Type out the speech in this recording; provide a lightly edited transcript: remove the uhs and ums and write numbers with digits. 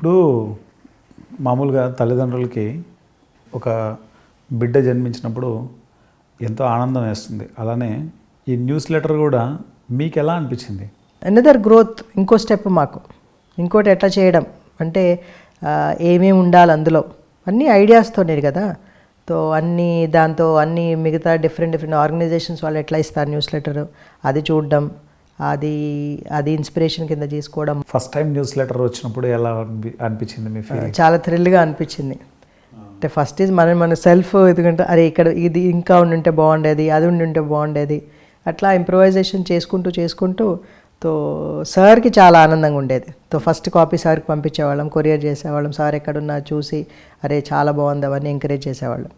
ఇప్పుడు మామూలుగా తల్లిదండ్రులకి ఒక బిడ్డ జన్మించినప్పుడు ఎంతో ఆనందం వేస్తుంది. అలానే ఈ న్యూస్ లెటర్ కూడా మీకు ఎలా అనిపించింది? అనదర్ గ్రోత్, ఇంకో స్టెప్ మాకు. ఇంకోటి ఎట్లా చేయడం అంటే ఏమేమి ఉండాలి అందులో అన్నీ ఐడియాస్తోనే కదా. సో దాంతో అన్ని మిగతా డిఫరెంట్ ఆర్గనైజేషన్స్ వాళ్ళు ఎట్లా ఇస్తారు న్యూస్ లెటర్, అది చూడడం, అది ఇన్స్పిరేషన్ కింద తీసుకోవడం. ఫస్ట్ టైం న్యూస్ లెటర్ వచ్చినప్పుడు ఎలా అనిపించింది మీ ఫీలింగ్? చాలా థ్రిల్గా అనిపించింది. అంటే ఫస్ట్ ఈజ్ మన సెల్ఫ్, ఎందుకంటే అరే ఇక్కడ ఇది ఇంకా ఉండుంటే బాగుండేది, అది ఉండుంటే బాగుండేది, అట్లా ఇంప్రొవైజేషన్ చేసుకుంటూ తో సార్కి చాలా ఆనందంగా ఉండేది. తో ఫస్ట్ కాపీ సార్కి పంపించేవాళ్ళం, కొరియర్ చేసేవాళ్ళం. సార్ ఎక్కడున్నా చూసి అరే చాలా బాగుంది అవన్నీ ఎంకరేజ్ చేసేవాళ్ళం.